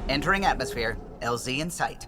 Entering atmosphere. LZ in sight.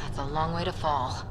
That's a long way to fall.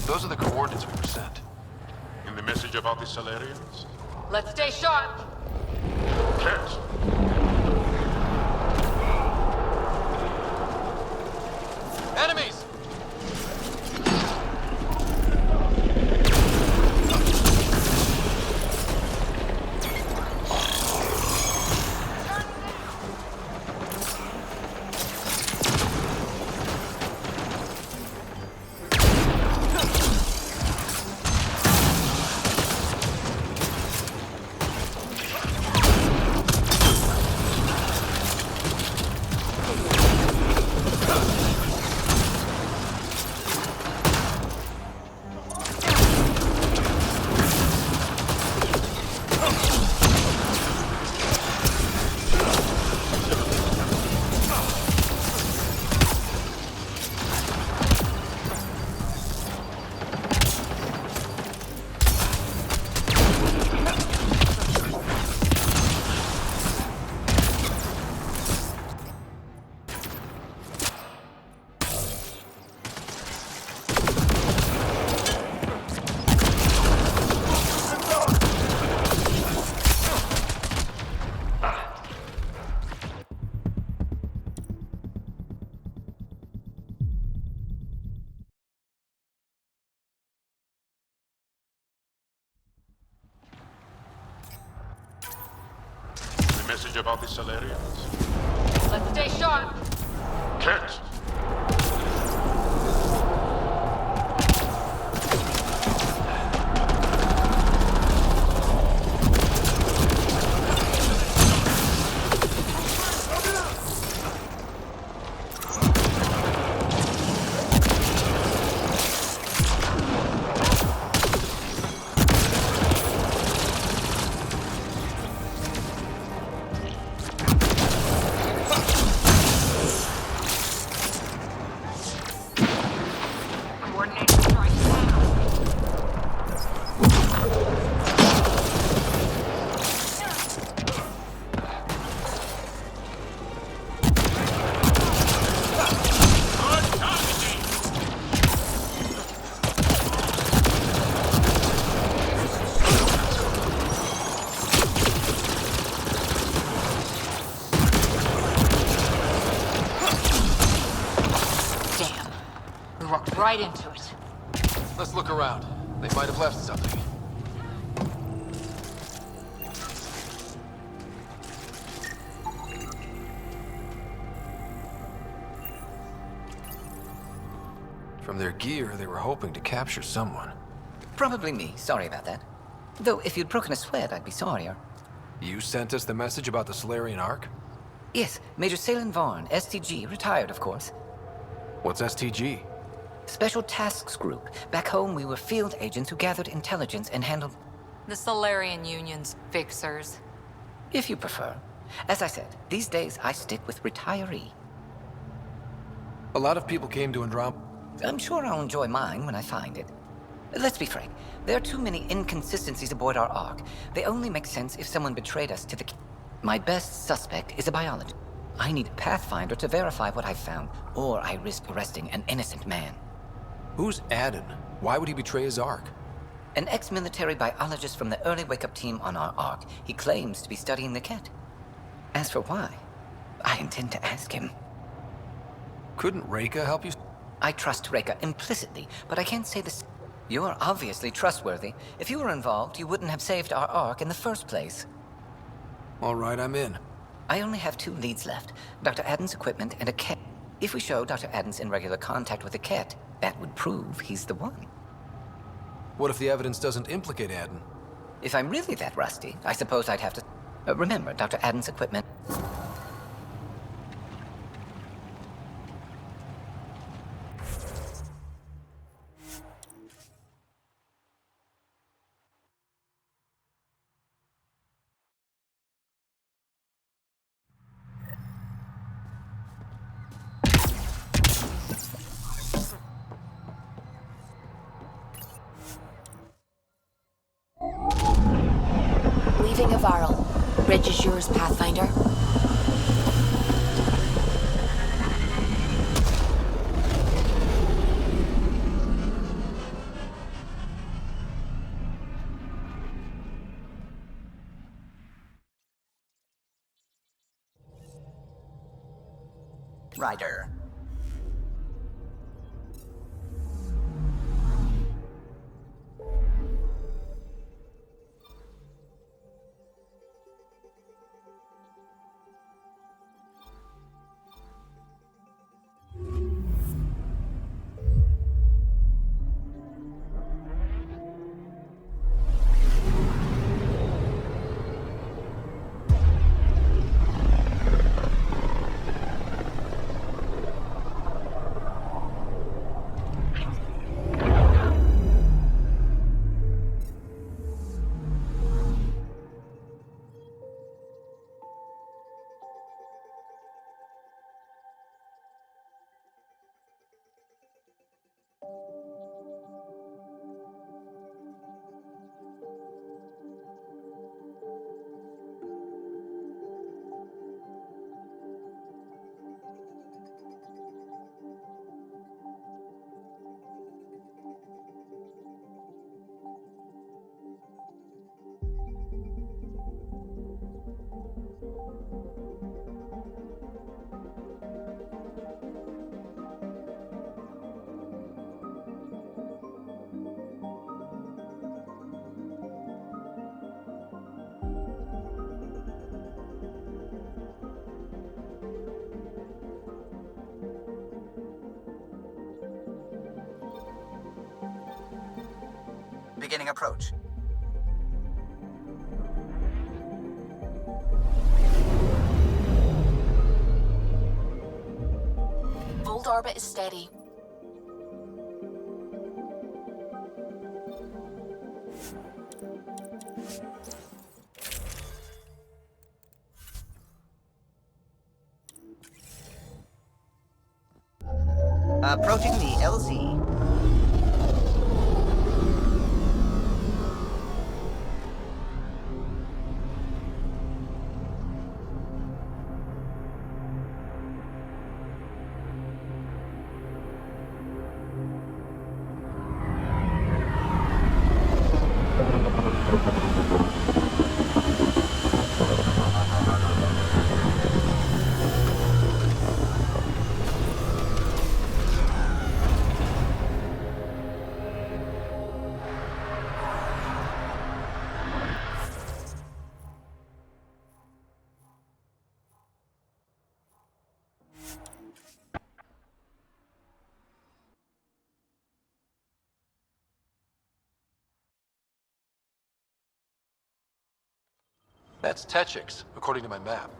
Those are the coordinates we were sent. And the message about the Salarians? Let's stay sharp! Catch! Enemies! Message about the Salarians? Let's stay sharp! Catch! right into it. Let's look around. They might have left something. From their gear, they were hoping to capture someone. Probably me. Sorry about that. Though, if you'd broken a sweat, I'd be sorrier. You sent us the message about the Solarian Ark? Yes, Major Salin Vaughn, STG, retired, of course. What's STG? Special Tasks Group. Back home, we were field agents who gathered intelligence and handled... The Solarian Union's fixers. If you prefer. As I said, these days I stick with retiree. A lot of people came to Andromeda. I'm sure I'll enjoy mine when I find it. Let's be frank, there are too many inconsistencies aboard our Ark. They only make sense if someone betrayed us to the... My best suspect is a biologist. I need a Pathfinder to verify what I've found, or I risk arresting an innocent man. Who's Aden? Why would he betray his Ark? An ex-military biologist from the early wake-up team on our Ark. He claims to be studying the Ket. As for why, I intend to ask him. Couldn't Reika help you? I trust Reika implicitly, but I can't say this. You're obviously trustworthy. If you were involved, you wouldn't have saved our Ark in the first place. All right, I'm in. I only have 2 leads left. Dr. Aden's equipment and a Ket. If we show Dr. Aden's in regular contact with a Ket, that would prove he's the one. What if the evidence doesn't implicate Aden? If I'm really that rusty, I suppose I'd have to... remember Dr. Aden's equipment. Leaving Avarl. Bridge is yours, Pathfinder. Ryder. Beginning approach. Old orbit is steady. Approaching the LZ. That's Techix, according to my map.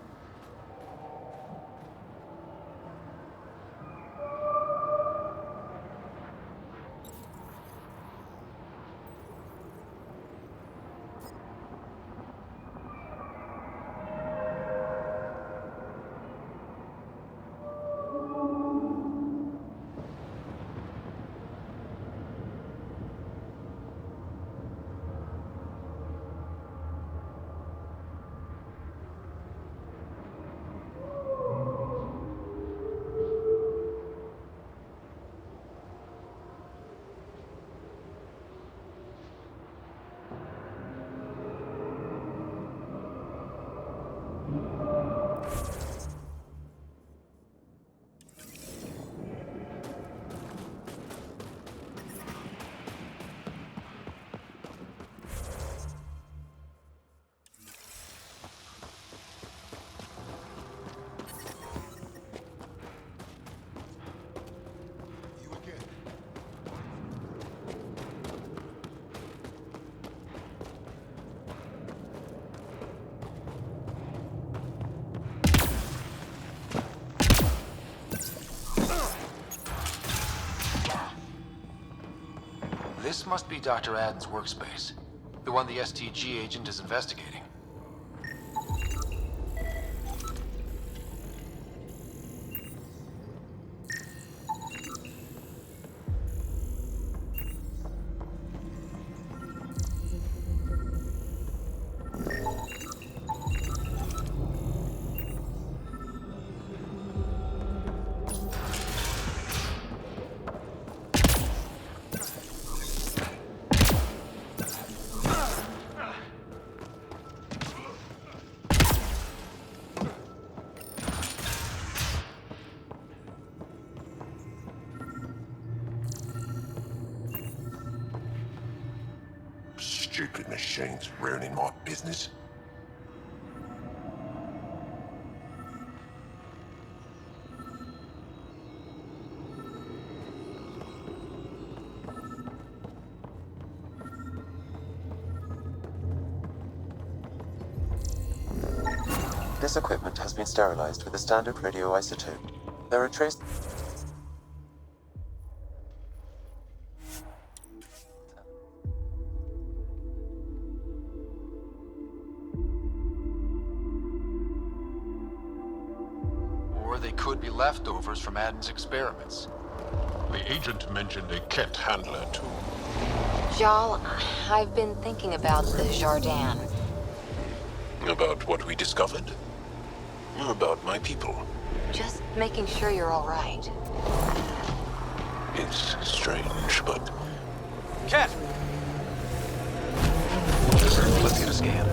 This must be Dr. Aden's workspace. The one the STG agent is investigating. Stupid machines ruining my business. This equipment has been sterilized with a standard radioisotope. There are trace... Or they could be leftovers from Aden's experiments. The agent mentioned a Kett handler, too. Jal, I've been thinking about the Jardin. About what we discovered? About my people. Just making sure you're all right. It's strange, but... Cat! Let's get a scan.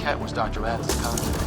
Cat was Dr. Aden's contact.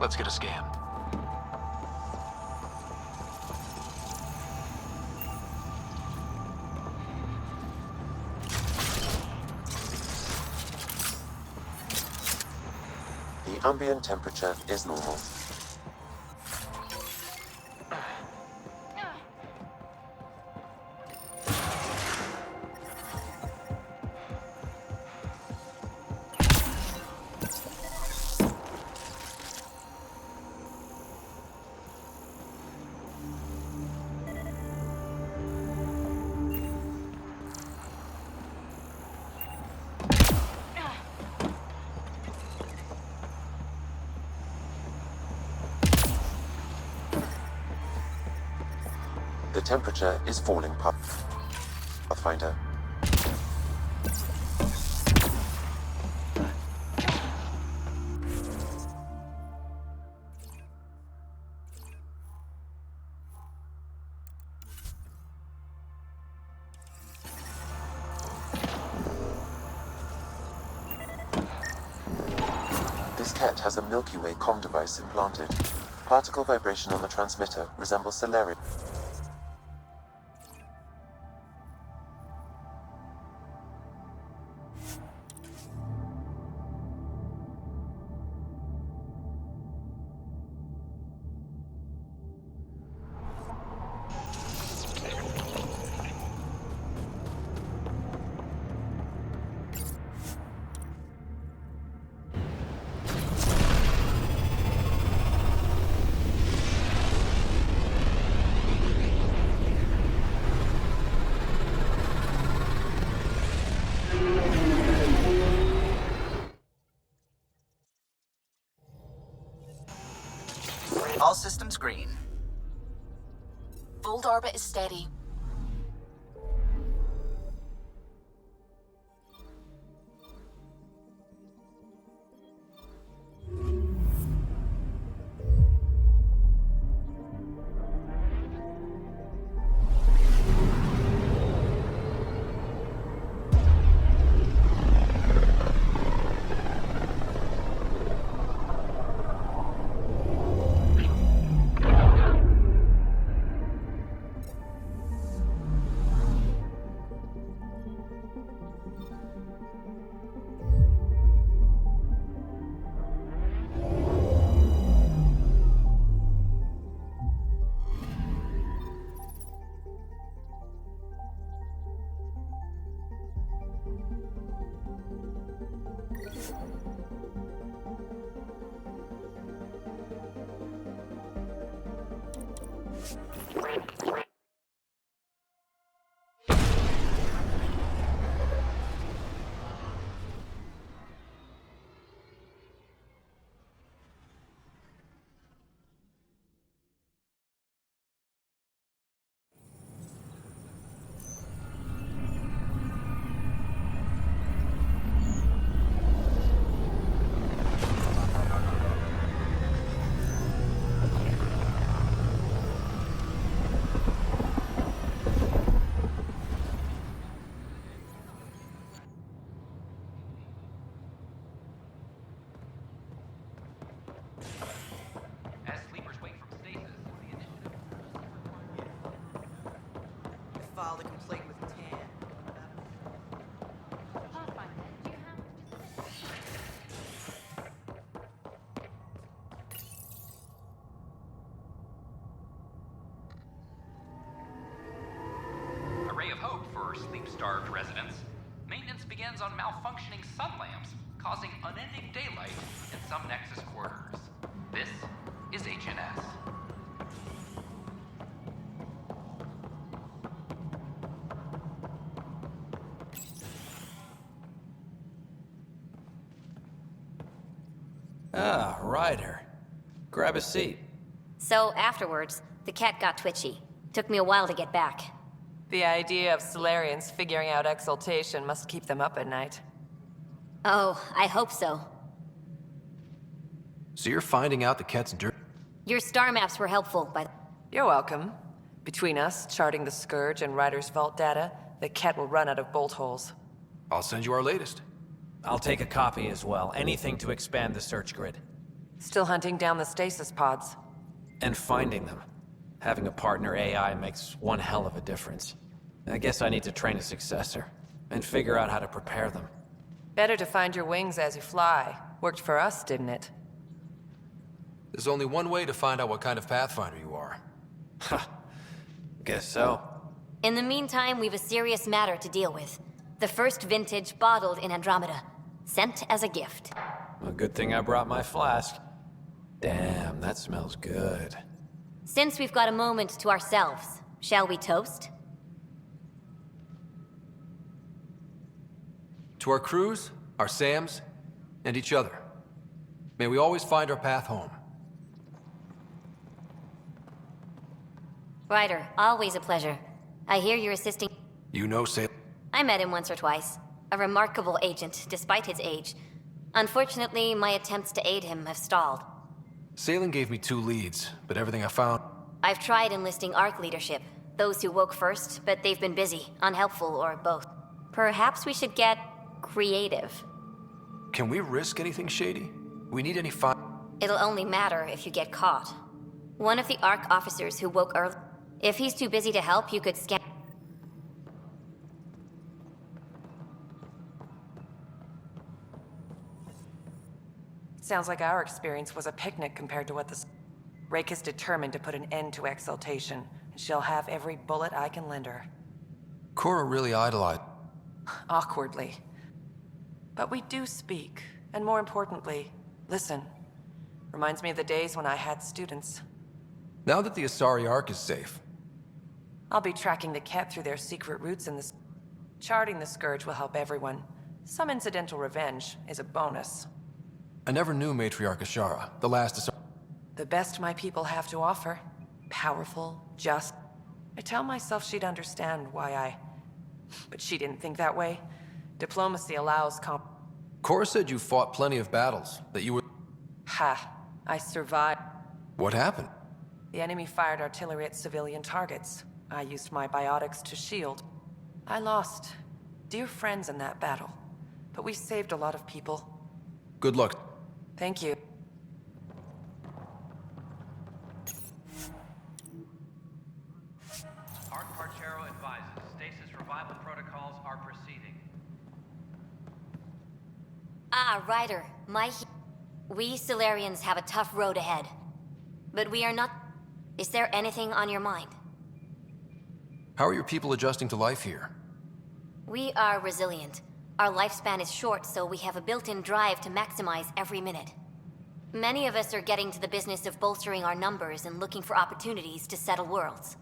Let's get a scan. The ambient temperature is normal. The temperature is falling, Pathfinder. This cat has a Milky Way comm device implanted. Particle vibration on the transmitter resembles Solarium. All systems green. Fold orbit is steady. Filed a complaint with Tan. A ray of hope for sleep-starved residents. Maintenance begins on malfunctioning sun lamps, causing unending daylight in some Nexus quarters. This is HNS. Ah, Ryder. Grab a seat. So afterwards, the cat got twitchy. Took me a while to get back. The idea of Solarians figuring out exaltation must keep them up at night. Oh, I hope so. So you're finding out the cat's dirt? Your star maps were helpful, but You're welcome. Between us, charting the Scourge and Ryder's vault data, the cat will run out of bolt holes. I'll send you our latest. I'll take a copy as well. Anything to expand the search grid. Still hunting down the stasis pods. And finding them. Having a partner AI makes one hell of a difference. I guess I need to train a successor, and figure out how to prepare them. Better to find your wings as you fly. Worked for us, didn't it? There's only one way to find out what kind of Pathfinder you are. Ha. Guess so. In the meantime, we've a serious matter to deal with. The first vintage bottled in Andromeda. Sent as a gift. A good thing I brought my flask. Damn, that smells good. Since we've got a moment to ourselves, shall we toast? To our crews, our Sams, and each other. May we always find our path home. Ryder, always a pleasure. I hear you're assisting... You know, Sail... I met him once or twice. A remarkable agent, despite his age. Unfortunately, my attempts to aid him have stalled. Sailing gave me 2 leads, but everything I found... I've tried enlisting ARC leadership. Those who woke first, but they've been busy, unhelpful, or both. Perhaps we should get... creative. Can we risk anything shady? We need any It'll only matter if you get caught. One of the ARC officers who woke early... If he's too busy to help, you could scan... Sounds like our experience was a picnic compared to what the... Rake is determined to put an end to exaltation, and she'll have every bullet I can lend her. Cora really idolized... Awkwardly. But we do speak, and more importantly, listen. Reminds me of the days when I had students. Now that the Asari Ark is safe... I'll be tracking the Ket through their secret routes in this... Charting the Scourge will help everyone. Some incidental revenge is a bonus. I never knew Matriarch Ashara, the last Asari... The best my people have to offer. Powerful, just. I tell myself she'd understand why I... But she didn't think that way. Diplomacy allows Cora said you fought plenty of battles, that you were... Ha. I survived. What happened? The enemy fired artillery at civilian targets. I used my biotics to shield. I lost dear friends in that battle, but we saved a lot of people. Good luck. Thank you. Arc Parchero advises stasis revival protocols are proceeding. Ah, Ryder, we Solarians have a tough road ahead. But we are not... Is there anything on your mind? How are your people adjusting to life here? We are resilient. Our lifespan is short, so we have a built-in drive to maximize every minute. Many of us are getting to the business of bolstering our numbers and looking for opportunities to settle worlds.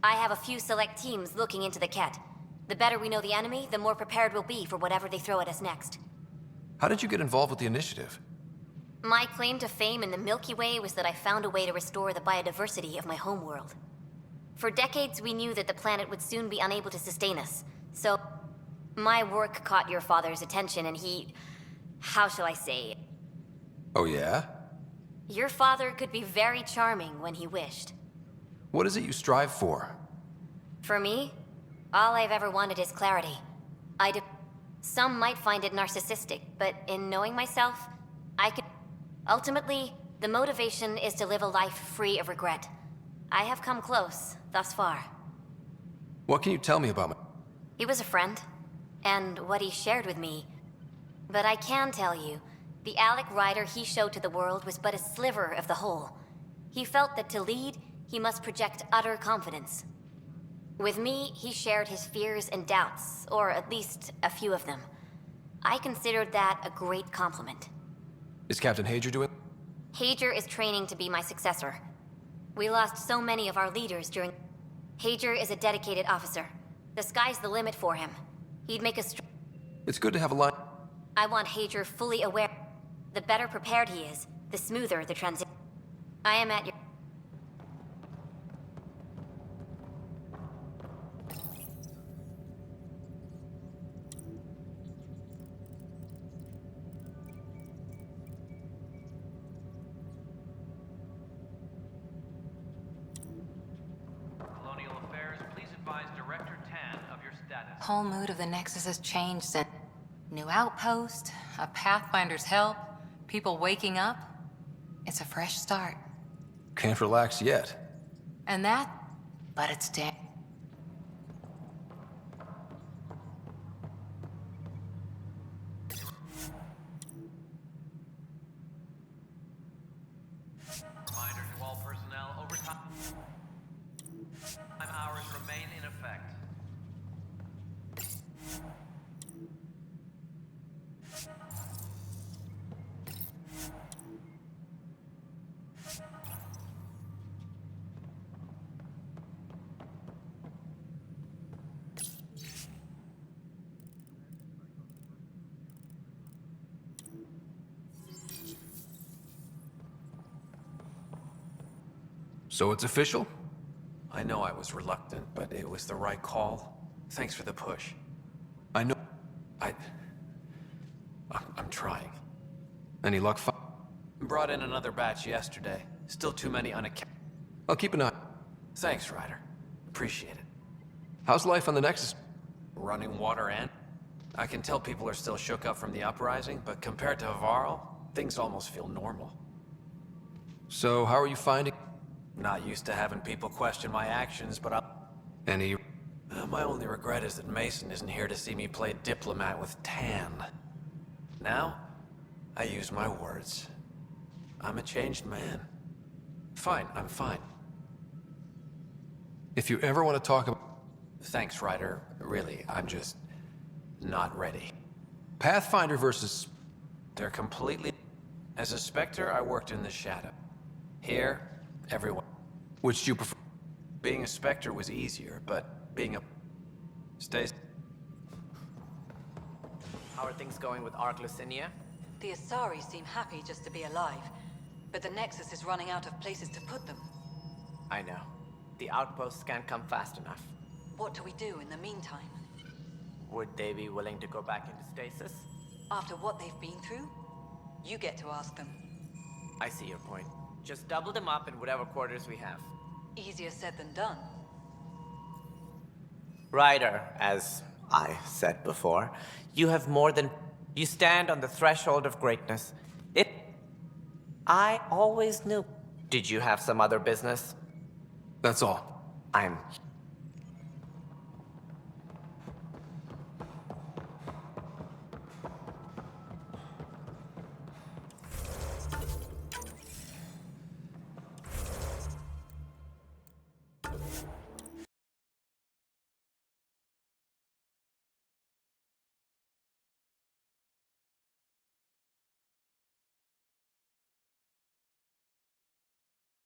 I have a few select teams looking into the Ket. The better we know the enemy, the more prepared we'll be for whatever they throw at us next. How did you get involved with the initiative? My claim to fame in the Milky Way was that I found a way to restore the biodiversity of my homeworld. For decades, we knew that the planet would soon be unable to sustain us, so... My work caught your father's attention and he... How shall I say? Oh yeah? Your father could be very charming when he wished. What is it you strive for? For me, all I've ever wanted is clarity. Some might find it narcissistic, but in knowing myself, I could... Ultimately, the motivation is to live a life free of regret. I have come close, thus far. What can you tell me about me? He was a friend, and what he shared with me. But I can tell you, the Alec Ryder he showed to the world was but a sliver of the whole. He felt that to lead, he must project utter confidence. With me, he shared his fears and doubts, or at least a few of them. I considered that a great compliment. Is Captain Hager doing? Hager is training to be my successor. We lost so many of our leaders during... Hager is a dedicated officer. The sky's the limit for him. He'd make us... It's good to have a line... I want Hager fully aware. The better prepared he is, the smoother the transition. I am at your... Colonial Affairs, please advise Director Tan of your status. Whole mood of the Nexus has changed since... New outpost, a Pathfinder's help, people waking up. It's a fresh start. Can't relax yet. And that? But it's damn. Reminder to all personnel, overtime hours remain in effect. So it's official? I know I was reluctant, but it was the right call. Thanks for the push. I know. I'm trying. Any luck? Brought in another batch yesterday. Still too many unaccountable. I'll keep an eye. Thanks, Ryder. Appreciate it. How's life on the Nexus? Running water and... I can tell people are still shook up from the uprising, but compared to Varl, things almost feel normal. So, how are you finding? Not used to having people question my actions, but Any... my only regret is that Mason isn't here to see me play diplomat with Tan. Now, I use my words. I'm a changed man. Fine, I'm fine. If you ever want to talk about... Thanks, Ryder. Really, I'm just... not ready. Pathfinder versus... They're completely... As a Spectre, I worked in the shadow. Here, everyone... Which do you prefer? Being a Spectre was easier, but being a... Stays... How are things going with Ark Lucinia? The Asari seem happy just to be alive, but the Nexus is running out of places to put them. I know. The outposts can't come fast enough. What do we do in the meantime? Would they be willing to go back into stasis? After what they've been through? You get to ask them. I see your point. Just double them up in whatever quarters we have. Easier said than done. Ryder, as I said before, you have more than... You stand on the threshold of greatness. I always knew. Did you have some other business? That's all. I'm